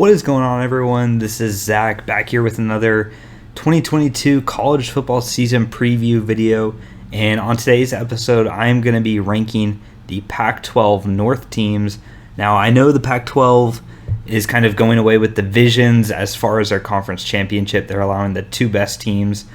What is going on, everyone? This is Zach back here with another 2022 college football season preview video. And on today's episode, I'm going to be ranking the Pac-12 North teams. Now, I know the Pac-12 is kind of going away with divisions as far as their conference championship. They're allowing the two best teams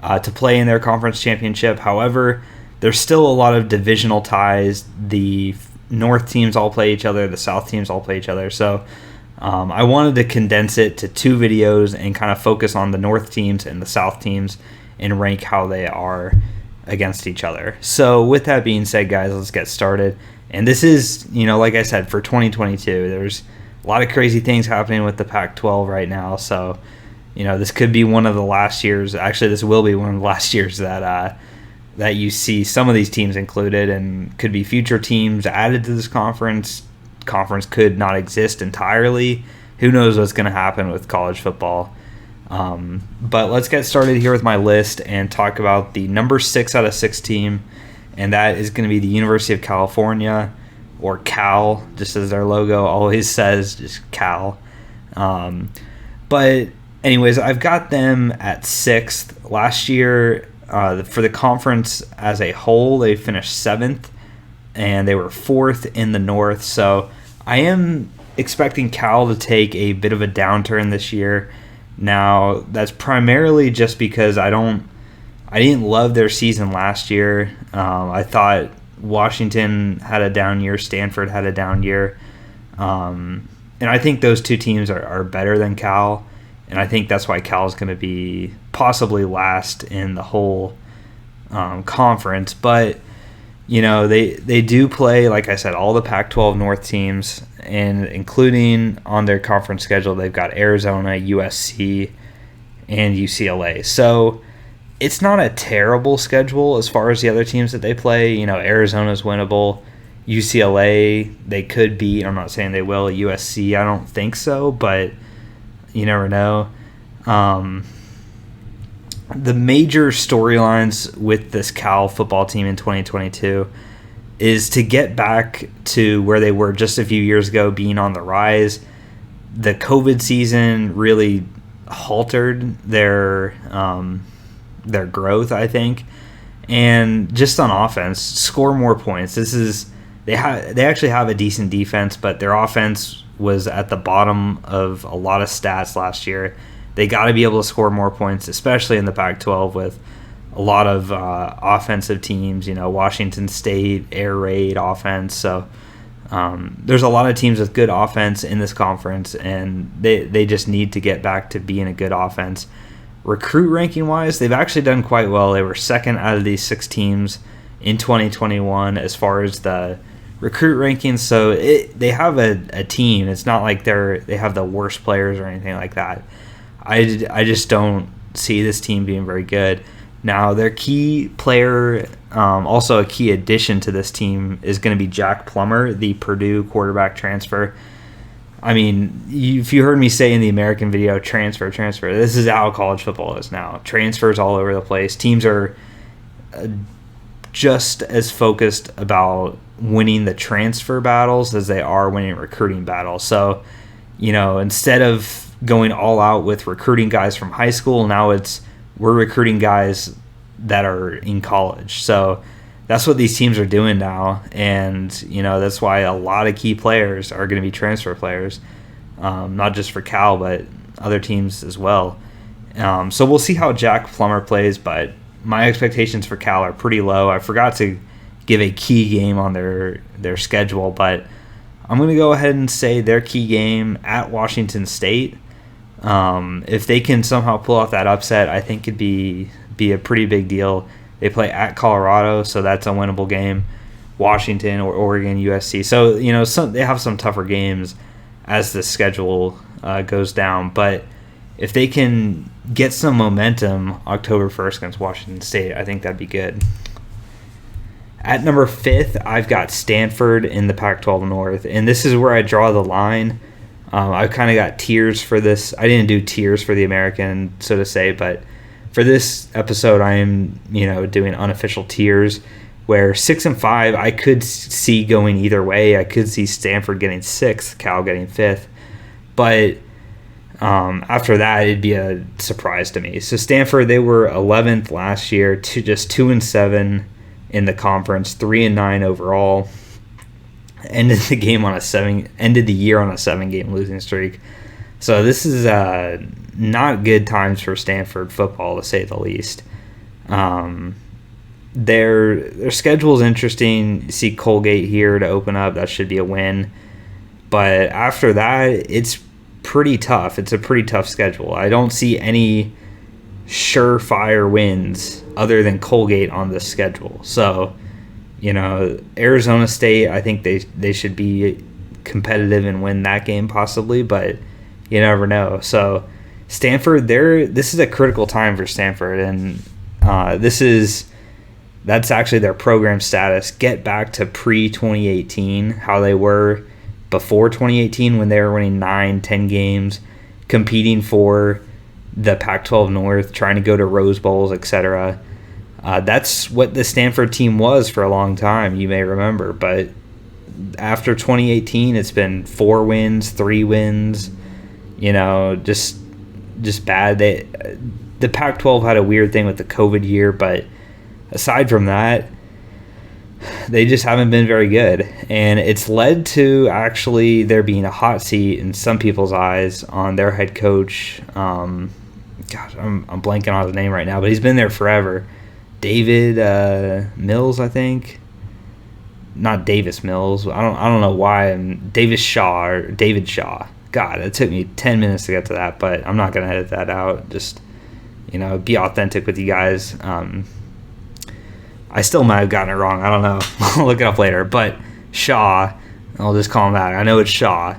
to play in their conference championship. However, there's still a lot of divisional ties. The North teams all play each other. The South teams all play each other. So I wanted to condense it to two videos and kind of focus on the North teams and the South teams and rank how they are against each other. So with that being said, guys, let's get started. And this is, like I said, for 2022, there's a lot of crazy things happening with the Pac-12 right now. So, this could be one of the last years. Actually, this will be one of the last years that you see some of these teams included, and could be future teams added to this conference. Conference could not exist entirely. Who knows what's going to happen with college football. But let's get started here with my list and talk about the number 6 out of 6 team, and that is going to be the University of California, or Cal, just as their logo always says, just Cal. But anyways, I've got them at 6th. Last year, for the conference as a whole, they finished 7th, and they were 4th in the North. So I am expecting Cal to take a bit of a downturn this year. Now, that's primarily just because I didn't love their season last year. I thought Washington had a down year, Stanford had a down year. And I think those two teams are better than Cal. And I think that's why Cal is going to be possibly last in the whole conference. But they do play, like I said, all the Pac-12 North teams, and including on their conference schedule, they've got Arizona, USC, and UCLA. So it's not a terrible schedule as far as the other teams that they play. Arizona's winnable. UCLA, they could beat. I'm not saying they will. USC, I don't think so, but you never know. The major storylines with this Cal football team in 2022 is to get back to where they were just a few years ago, being on the rise. The COVID season really halted their growth, I think, and just on offense, score more points. They actually have a decent defense, but their offense was at the bottom of a lot of stats last year. They got to be able to score more points, especially in the Pac-12 with a lot of offensive teams, Washington State, air raid offense. So there's a lot of teams with good offense in this conference, and they just need to get back to being a good offense. Recruit ranking-wise, they've actually done quite well. They were second out of these 6 teams in 2021 as far as the recruit rankings. So they have a team. It's not like they have the worst players or anything like that. I just don't see this team being very good. Now, their key player, also a key addition to this team, is going to be Jack Plummer, the Purdue quarterback transfer. I mean, if you heard me say in the American video, transfer, this is how college football is now. Transfers all over the place. Teams are just as focused about winning the transfer battles as they are winning recruiting battles. So, instead of going all out with recruiting guys from high school, now we're recruiting guys that are in college. So that's what these teams are doing now, and that's why a lot of key players are going to be transfer players, not just for Cal but other teams as well. So we'll see how Jack Plummer plays, but my expectations for Cal are pretty low. I forgot to give a key game on their schedule, but I'm going to go ahead and say their key game at Washington State. If they can somehow pull off that upset, I think it'd be a pretty big deal. They play at Colorado, so that's a winnable game. Washington or Oregon, USC. So, they have some tougher games as the schedule goes down. But if they can get some momentum October 1st against Washington State, I think that'd be good. At number 5th, I've got Stanford in the Pac-12 North, and this is where I draw the line. I've kind of got tiers for this. I didn't do tiers for the American, so to say, but for this episode, I am, doing unofficial tiers where 6 and 5, I could see going either way. I could see Stanford getting 6th, Cal getting 5th. But After that, it'd be a surprise to me. So Stanford, they were 11th last year, to just 2-7 in the conference, 3-9 overall. Ended the year on a 7-game losing streak. So this is not good times for Stanford football, to say the least. Their schedule is interesting. You see Colgate here to open up. That should be a win. But after that, it's pretty tough. It's a pretty tough schedule. I don't see any surefire wins other than Colgate on this schedule. So, Arizona State, I think they should be competitive and win that game possibly, but you never know. So Stanford, this is a critical time for Stanford, and that's actually their program status. Get back to pre-2018, how they were before 2018 when they were winning 9-10 games, competing for the Pac-12 North, trying to go to Rose Bowls, etc. That's what the Stanford team was for a long time, you may remember. But after 2018, it's been 4 wins, 3 wins, just bad. The Pac-12 had a weird thing with the COVID year, but aside from that, they just haven't been very good. And it's led to actually there being a hot seat in some people's eyes on their head coach. I'm blanking on his name right now, but he's been there forever. David Mills, I think. Not Davis Mills. I don't know why. David Shaw. God, it took me 10 minutes to get to that, but I'm not going to edit that out. Just, be authentic with you guys. I still might have gotten it wrong. I don't know. I'll look it up later. But Shaw, I'll just call him that. I know it's Shaw.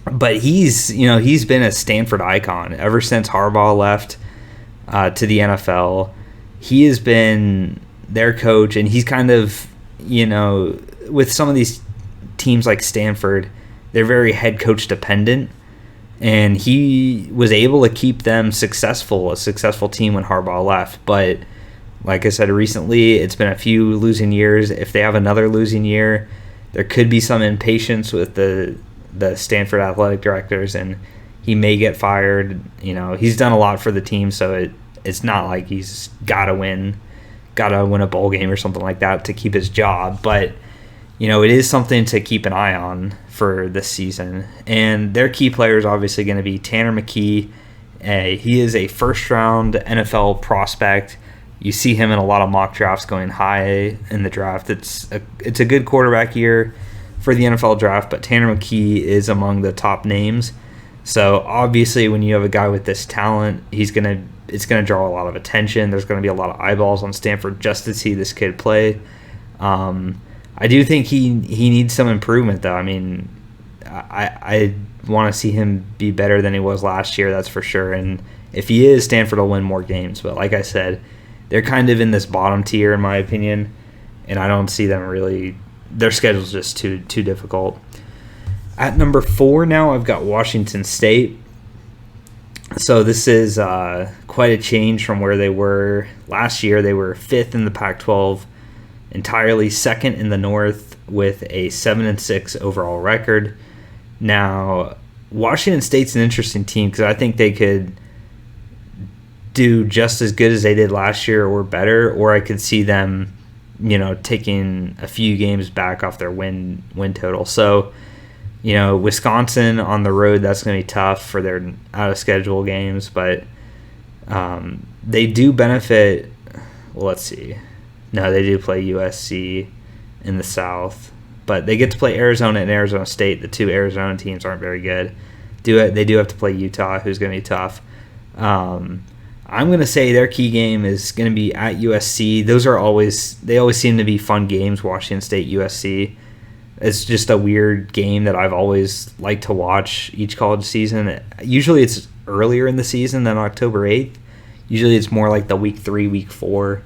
But he's been a Stanford icon ever since Harbaugh left to the NFL. He has been their coach, and he's kind of, with some of these teams like Stanford, they're very head coach dependent, and he was able to keep them a successful team when Harbaugh left. But like I said recently, it's been a few losing years. If they have another losing year, there could be some impatience with the Stanford athletic directors, and he may get fired. He's done a lot for the team, so it's not like he's got to win a bowl game or something like that to keep his job. But it is something to keep an eye on for this season. And their key player is obviously going to be Tanner McKee. He is a first-round NFL prospect. You see him in a lot of mock drafts going high in the draft. It's a good quarterback year for the NFL draft, but Tanner McKee is among the top names. So obviously when you have a guy with this talent, it's going to draw a lot of attention. There's going to be a lot of eyeballs on Stanford just to see this kid play. I do think he needs some improvement, though. I mean, I want to see him be better than he was last year, that's for sure. And if he is, Stanford will win more games. But like I said, they're kind of in this bottom tier, in my opinion, and I don't see them really. Their schedule's just too difficult. At number 4 now, I've got Washington State. So this is quite a change from where they were last year. They were 5th in the Pac-12, entirely 2nd in the North with a 7-6 overall record. Now, Washington State's an interesting team because I think they could do just as good as they did last year or better, or I could see them, taking a few games back off their win total. So, Wisconsin on the road, that's going to be tough for their out-of-schedule games, but they do benefit. Well, let's see. No, they do play USC in the South, but they get to play Arizona and Arizona State. The 2 Arizona teams aren't very good. They do have to play Utah, who's going to be tough. I'm going to say their key game is going to be at USC. They always seem to be fun games, Washington State, USC. It's just a weird game that I've always liked to watch each college season. Usually it's earlier in the season than October 8th. Usually it's more like the week 3, week 4,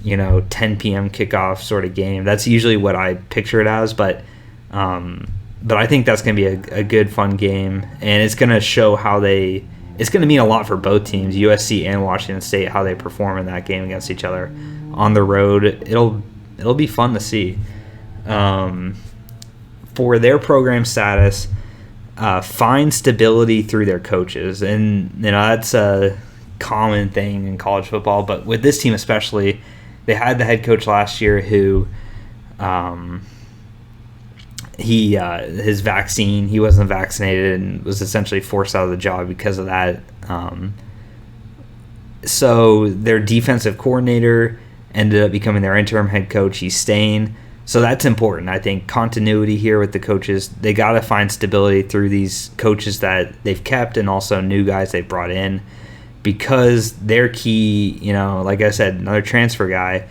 10 p.m. kickoff sort of game. That's usually what I picture it as, but I think that's going to be a good, fun game, and it's going to show it's going to mean a lot for both teams, USC and Washington State, how they perform in that game against each other on the road. It'll be fun to see. For their program status, find stability through their coaches. And, that's a common thing in college football. But with this team especially, they had the head coach last year who his vaccine, he wasn't vaccinated and was essentially forced out of the job because of that. So their defensive coordinator ended up becoming their interim head coach. He's staying. So that's important. I think continuity here with the coaches. They got to find stability through these coaches that they've kept and also new guys they've brought in, because their key, like I said, another transfer guy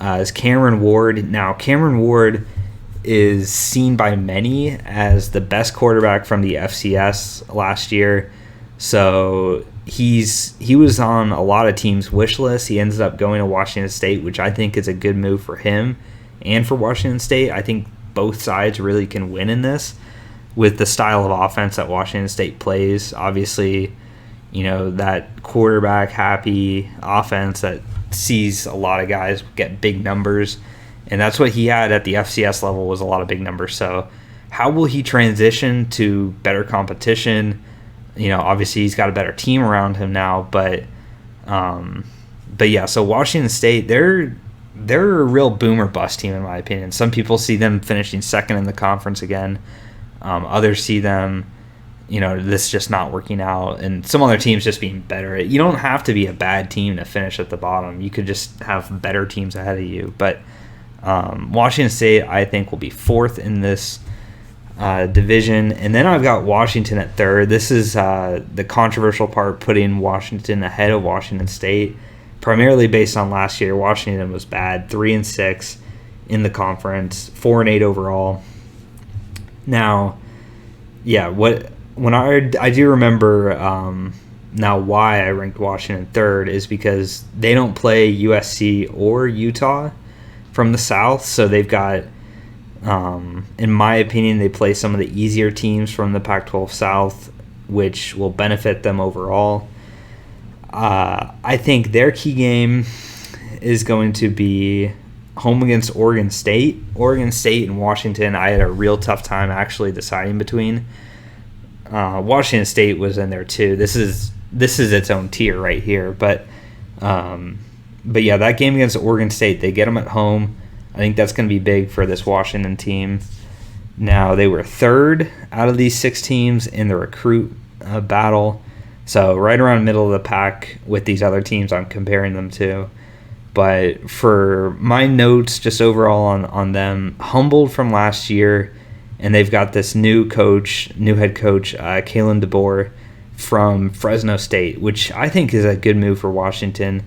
is Cameron Ward. Now, Cameron Ward is seen by many as the best quarterback from the FCS last year. So he was on a lot of teams' wish lists. He ended up going to Washington State, which I think is a good move for him and for Washington State. I think both sides really can win in this with the style of offense that Washington State plays. Obviously, that quarterback happy offense that sees a lot of guys get big numbers, and that's what he had at the FCS level, was a lot of big numbers. So how will he transition to better competition? Obviously he's got a better team around him now, but yeah, so Washington State, they're a real boom or bust team in my opinion. Some people see them finishing second in the conference again. Others see them, this just not working out, and some other teams just being better. You don't have to be a bad team to finish at the bottom. You could just have better teams ahead of you. But Washington State, I think, will be fourth in this division. And then I've got Washington at third. This is the controversial part, putting Washington ahead of Washington State, primarily based on last year. Washington was bad, 3-6 in the conference, 4-8 overall. Now, yeah, I do remember now why I ranked Washington third is because they don't play USC or Utah from the South, so they've got, in my opinion, they play some of the easier teams from the Pac-12 South, which will benefit them overall. I think their key game is going to be home against Oregon State. Oregon State and Washington, I had a real tough time actually deciding between. Washington State was in there too. This is its own tier right here, but yeah, that game against Oregon State, they get them at home. I think that's going to be big for this Washington team. Now, they were third out of these 6 teams in the recruit battle, so right around middle of the pack with these other teams I'm comparing them to. But for my notes, just overall on them, humbled from last year, and they've got this new head coach, Kalen DeBoer from Fresno State, which I think is a good move for Washington.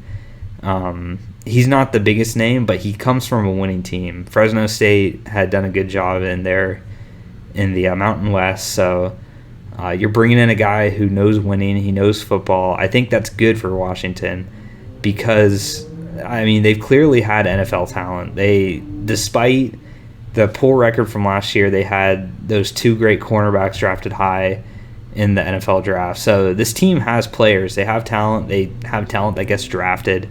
He's not the biggest name, but he comes from a winning team. Fresno State had done a good job in the Mountain West, so you're bringing in a guy who knows winning, he knows football. I think that's good for Washington because, they've clearly had NFL talent. Despite the poor record from last year, they had those 2 great cornerbacks drafted high in the NFL draft. So this team has players. They have talent. They have talent that gets drafted.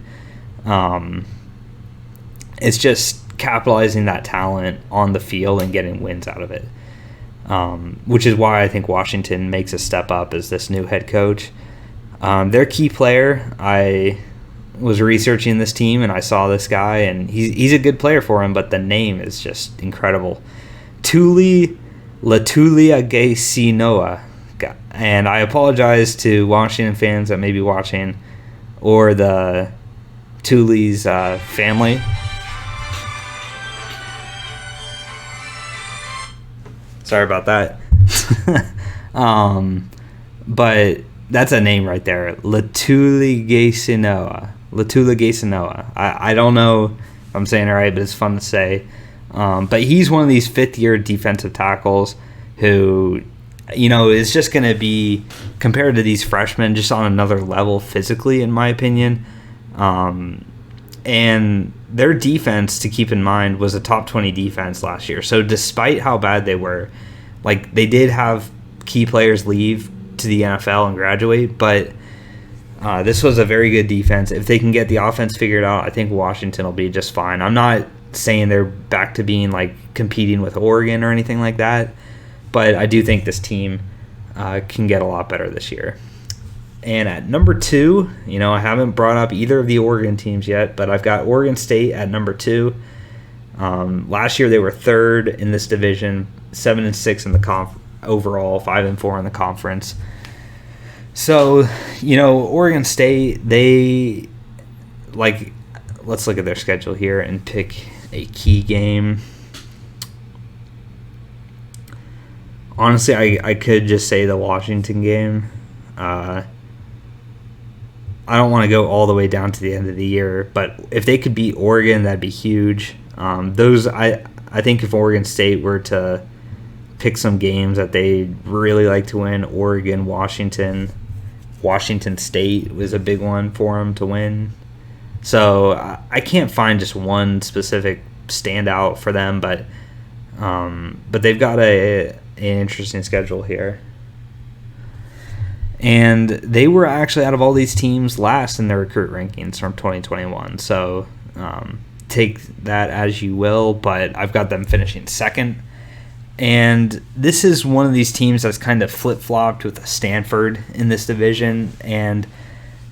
It's just capitalizing that talent on the field and getting wins out of it, which is why I think Washington makes a step up as this new head coach. Their key player, I was researching this team and I saw this guy, and he's a good player for him, but the name is just incredible. Tuli Letuligasenoa. And I apologize to Washington fans that may be watching, or the Tuli's family. Sorry about that. But that's a name right there. Letuligasenoa. I don't know if I'm saying it right, but it's fun to say. But he's one of these 5th-year defensive tackles who, is just going to be, compared to these freshmen, just on another level physically, in my opinion. And their defense, to keep in mind, was a top 20 defense last year. So despite how bad they were, they did have key players leave to the NFL and graduate, but this was a very good defense. If they can get the offense figured out, I think Washington will be just fine. I'm not saying they're back to being competing with Oregon or anything like that, but I do think this team can get a lot better this year. And at number 2, I haven't brought up either of the Oregon teams yet, but I've got Oregon State at number 2. Last year they were 3rd in this division, 7-6 in the overall, 5-4 in the conference. So, Oregon State, let's look at their schedule here and pick a key game. Honestly, I could just say the Washington game. I don't want to go all the way down to the end of the year, but if they could beat Oregon, that'd be huge. I think if Oregon State were to pick some games that they really like to win, Oregon, Washington State was a big one for them to win. So I can't find just one specific standout for them, but they've got an interesting schedule here. And they were actually, out of all these teams, last in their recruit rankings from 2021. So take that as you will, but I've got them finishing 2nd. And this is one of these teams that's kind of flip-flopped with Stanford in this division. And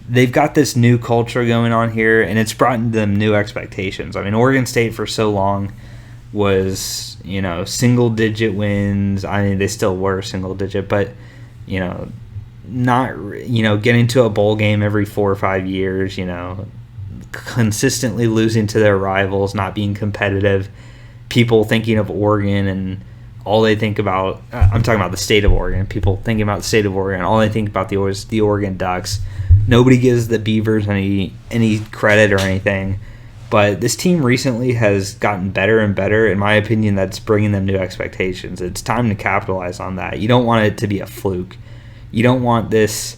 they've got this new culture going on here, and it's brought them new expectations. I mean, Oregon State for so long was, single-digit wins. I mean, they still were single-digit, but, not, getting to a bowl game every 4 or 5 years, consistently losing to their rivals, not being competitive, people thinking of Oregon and all they think about, I'm talking about the state of Oregon, people thinking about the state of Oregon, all they think about is the Oregon Ducks. Nobody gives the Beavers any credit or anything, but this team recently has gotten better and better. In my opinion, that's bringing them new expectations. It's time to capitalize on that. You don't want it to be a fluke. You don't want this,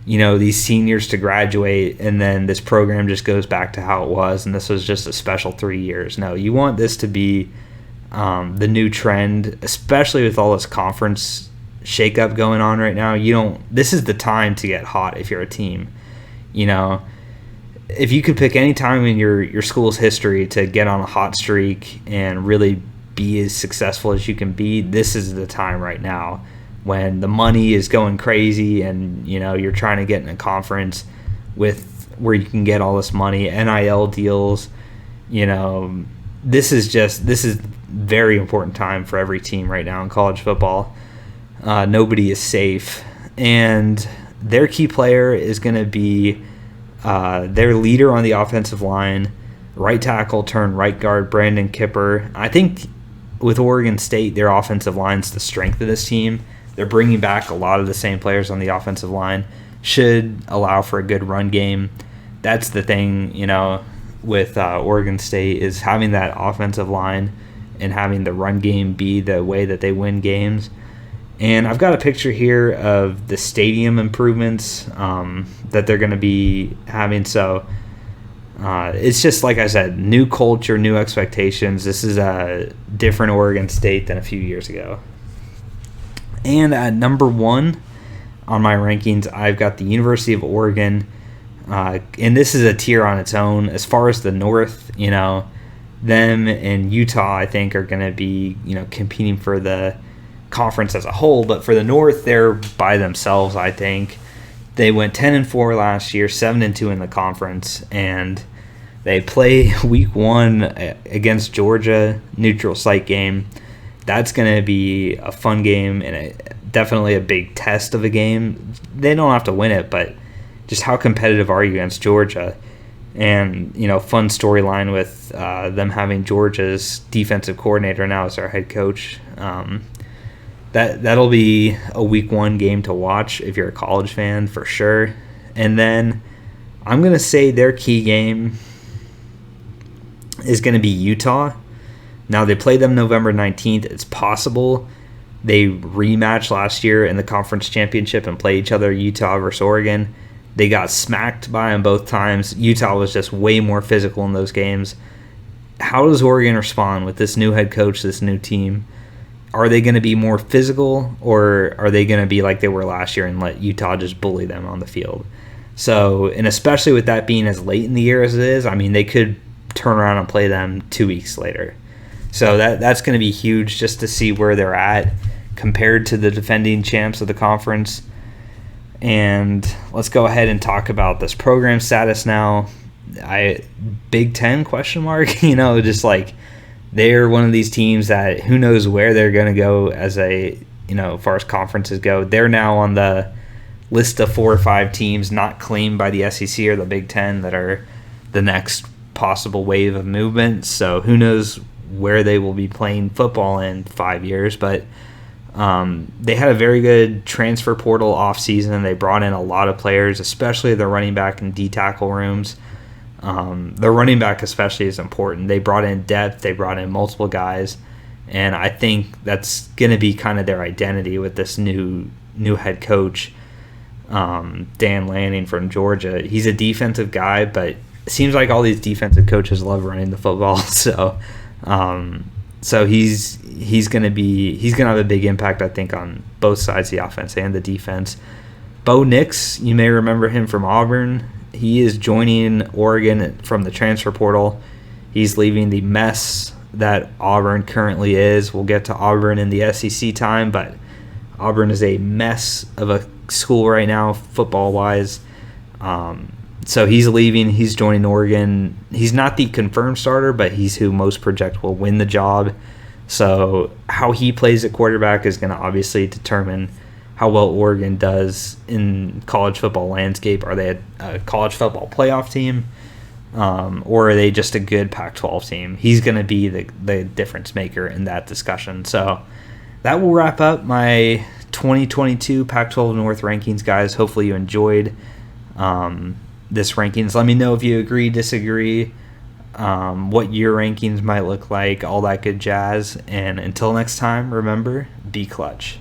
these seniors to graduate and then this program just goes back to how it was and this was just a special 3 years. No, you want this to be the new trend, especially with all this conference shakeup going on right now. This is the time to get hot if you're a team. If you could pick any time in your school's history to get on a hot streak and really be as successful as you can be, this is the time right now, when the money is going crazy and you're trying to get in a conference where you can get all this money, NIL deals. This is very important time for every team right now in college football. Nobody is safe, and their key player is going to be their leader on the offensive line, right tackle turned right guard Brandon Kipper. I think with Oregon State, their offensive line's the strength of this team. They're bringing back a lot of the same players on the offensive line. Should allow for a good run game. That's the thing, with Oregon State, is having that offensive line and having the run game be the way that they win games. And I've got a picture here of the stadium improvements that they're going to be having. So it's just, like I said, new culture, new expectations. This is a different Oregon State than a few years ago. And at number 1 on my rankings, I've got the University of Oregon. And this is a tier on its own. As far as the North, them and Utah, I think, are going to be, competing for the conference as a whole. But for the North, they're by themselves, I think. They went 10-4 last year, 7-2 in the conference, and they play week 1 against Georgia, neutral site game. That's going to be a fun game and definitely a big test of a game. They don't have to win it, but just how competitive are you against Georgia? And, fun storyline with them having Georgia's defensive coordinator now as our head coach. That'll be a week 1 game to watch if you're a college fan, for sure. And then I'm going to say their key game is going to be Utah. Now, they play them November 19th. It's possible they rematch last year in the conference championship and play each other, Utah versus Oregon. They got smacked by them both times. Utah was just way more physical in those games. How does Oregon respond with this new head coach, this new team? Are they going to be more physical, or are they going to be like they were last year and let Utah just bully them on the field? So, and especially with that being as late in the year as it is, I mean, they could turn around and play them 2 weeks later. So that's going to be huge just to see where they're at. compared to the defending champs of the conference. And let's go ahead and talk about this program status now. Big Ten question mark, you know, just like they're one of these teams that who knows where they're going to go as a, you know, as far as conferences go. They're now on the list of 4 or 5 teams not claimed by the SEC or the Big Ten that are the next possible wave of movement. So who knows where they will be playing football in 5 years. But they had a very good transfer portal offseason. They brought in a lot of players, especially the running back and D-tackle rooms. Their running back especially is important. They brought in depth. They brought in multiple guys. And I think that's going to be kind of their identity with this new head coach, Dan Lanning from Georgia. He's a defensive guy, but it seems like all these defensive coaches love running the football. So he's going to have a big impact, I think, on both sides of the offense and the defense. Bo Nix, you may remember him from Auburn. He is joining Oregon from the transfer portal. He's leaving the mess that Auburn currently is. We'll get to Auburn in the SEC time, but Auburn is a mess of a school right now, football-wise. So he's leaving. He's joining Oregon. He's not the confirmed starter, but he's who most project will win the job. So how he plays at quarterback is going to obviously determine how well Oregon does in college football landscape. Are they a college football playoff team, or are they just a good Pac-12 team? He's going to be the difference maker in that discussion. So that will wrap up my 2022 Pac-12 North rankings, guys. Hopefully you enjoyed this rankings. Let me know if you agree, disagree, what your rankings might look like, all that good jazz. And until next time, remember, be clutch.